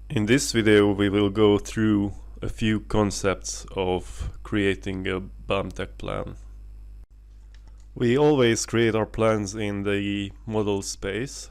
In this video we will go through a few concepts of creating a BAM-tech plan. We always create our plans in the model space,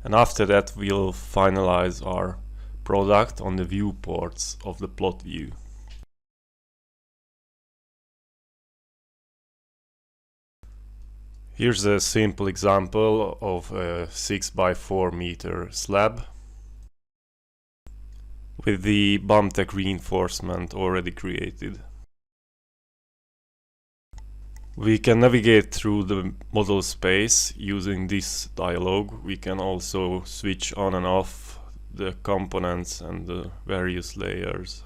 and after that we'll finalize our product on the viewports of the plot view. Here's a simple example of a 6 by 4 meter slab with the BAM-tech reinforcement already created. We can navigate through the model space using this dialog. We can also switch on and off the components and the various layers.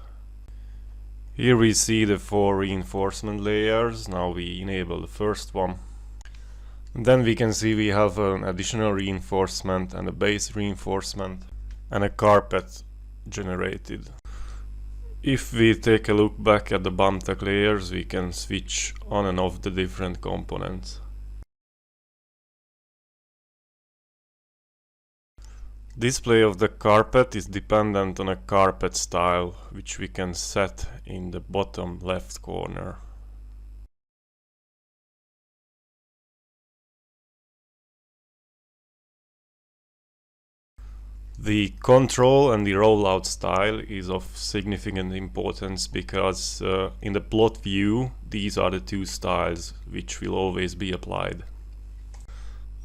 Here we see the 4 reinforcement layers. Now we enable the first one. And then we can see we have an additional reinforcement and a base reinforcement and a carpet generated. If we take a look back at the BAM-tech layers, we can switch on and off the different components. Display of the carpet is dependent on a carpet style, which we can set in the bottom left corner. The control and the rollout style is of significant importance because in the plot view these are the two styles which will always be applied.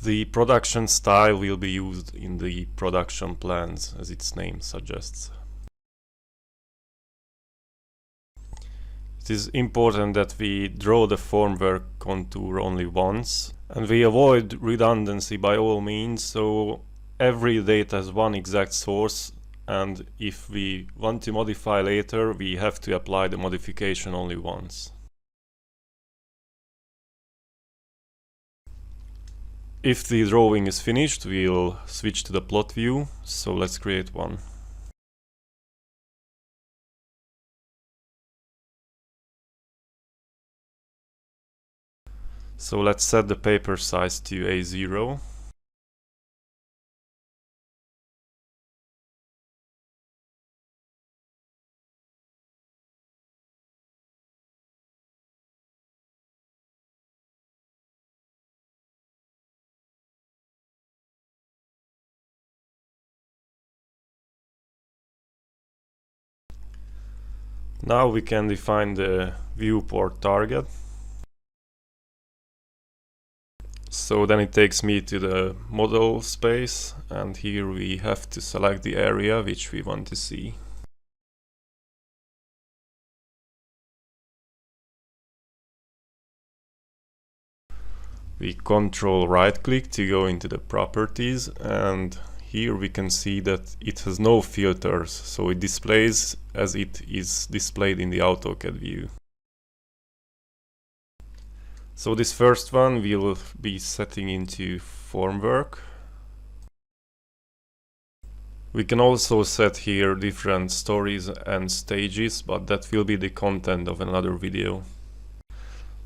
The production style will be used in the production plans, as its name suggests. It is important that we draw the formwork contour only once, and we avoid redundancy by all means, so every data has one exact source, and if we want to modify later, we have to apply the modification only once. If the drawing is finished, we'll switch to the plot view, so let's create one. So let's set the paper size to A0. Now we can define the viewport target. So then it takes me to the model space, and here we have to select the area which we want to see. We control right click to go into the properties, and here we can see that it has no filters, so it displays as it is displayed in the AutoCAD view. So this first one will be setting into formwork. We can also set here different stories and stages, but that will be the content of another video.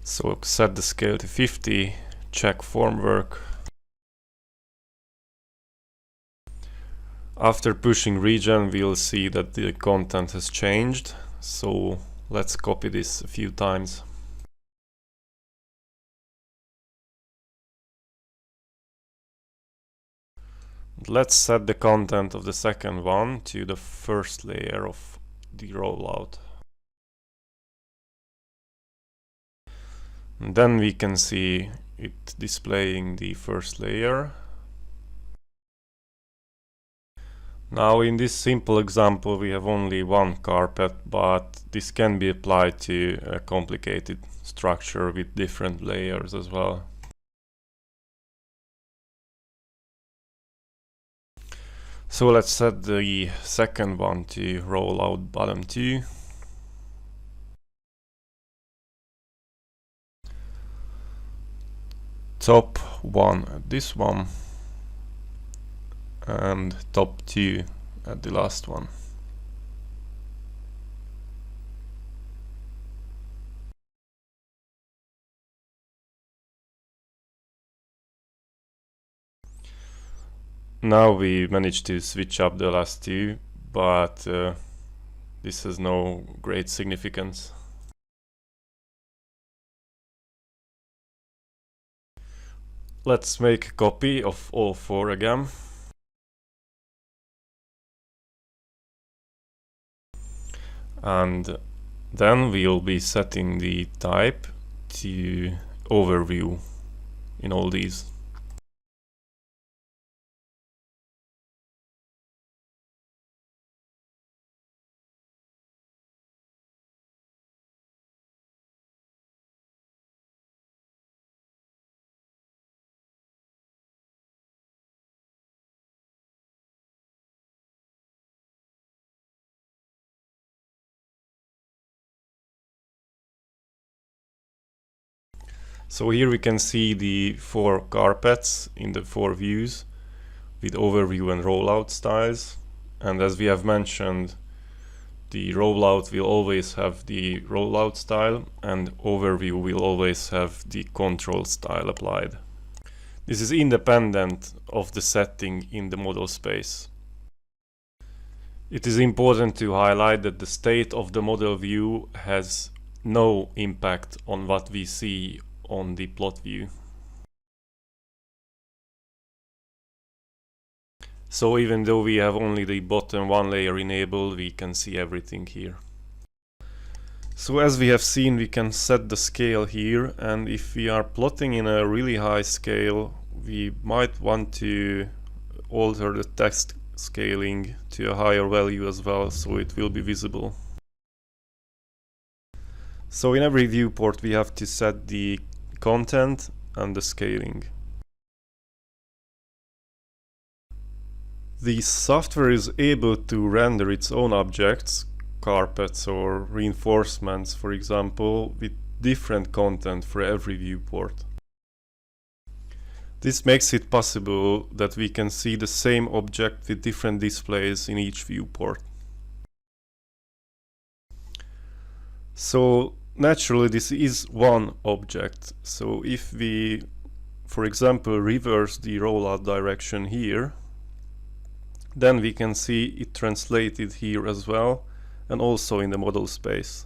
So set the scale to 50, check formwork. After pushing region, we'll see that the content has changed, so let's copy this a few times. Let's set the content of the second one to the first layer of the rollout. And then we can see it displaying the first layer. Now in this simple example we have only one carpet, but this can be applied to a complicated structure with different layers as well. So let's set the second one to rollout bottom 2. Top 1 at this one, and top 2 at the last one. Now we managed to switch up the last two, but this has no great significance. Let's make a copy of all 4 again. And then we'll be setting the type to overview in all these. So here we can see the 4 carpets in the 4 views with overview and rollout styles. And as we have mentioned, the rollout will always have the rollout style and overview will always have the control style applied. This is independent of the setting in the model space. It is important to highlight that the state of the model view has no impact on what we see on the plot view. So even though we have only the bottom 1 layer enabled, we can see everything here. So as we have seen, we can set the scale here, and if we are plotting in a really high scale, we might want to alter the text scaling to a higher value as well, so it will be visible. So in every viewport we have to set the content and the scaling. The software is able to render its own objects, carpets or reinforcements, for example, with different content for every viewport. This makes it possible that we can see the same object with different displays in each viewport. So naturally this is one object. So if we, for example, reverse the rollout direction here, then we can see it translated here as well, and also in the model space.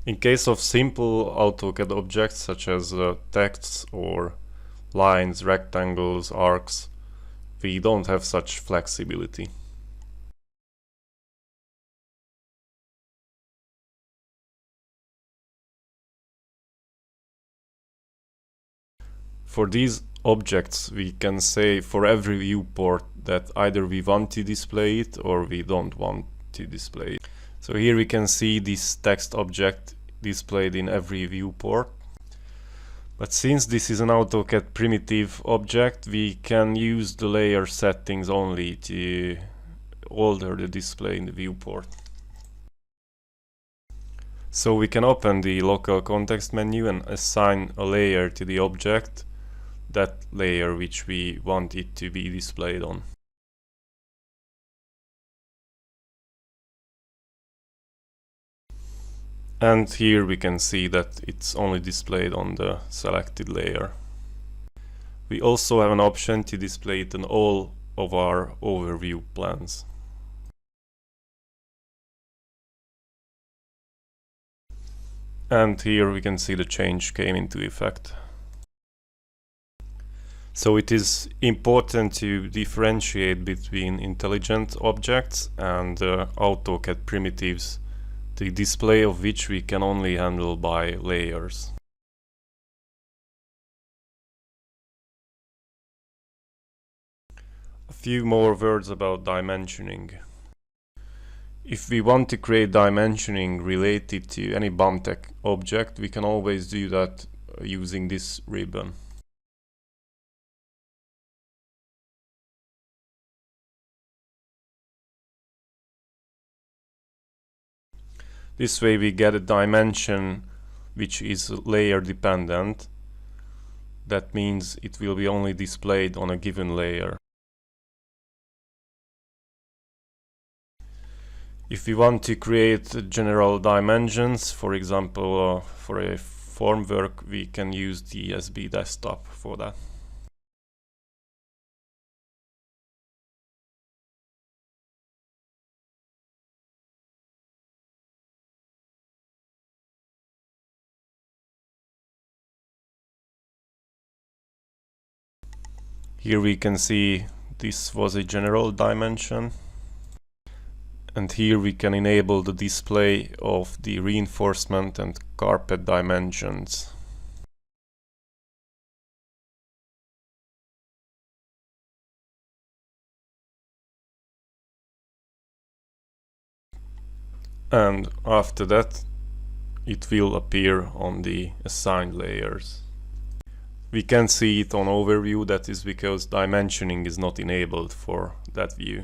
In case of simple AutoCAD objects such as texts or lines, rectangles, arcs, we don't have such flexibility. For these objects, we can say for every viewport that either we want to display it or we don't want to display it. So here we can see this text object displayed in every viewport. But since this is an AutoCAD primitive object, we can use the layer settings only to alter the display in the viewport. So we can open the local context menu and assign a layer to the object, that layer which we want it to be displayed on. And here we can see that it's only displayed on the selected layer. We also have an option to display it on all of our overview plans. And here we can see the change came into effect. So it is important to differentiate between intelligent objects and AutoCAD primitives, the display of which we can only handle by layers. A few more words about dimensioning. If we want to create dimensioning related to any BAMTech object, we can always do that using this ribbon. This way we get a dimension which is layer dependent. That means it will be only displayed on a given layer. If we want to create general dimensions, for example for a formwork, we can use the SB desktop for that. Here we can see this was a general dimension, and here we can enable the display of the reinforcement and carpet dimensions. And after that it will appear on the assigned layers. We can see it on overview, that is because dimensioning is not enabled for that view.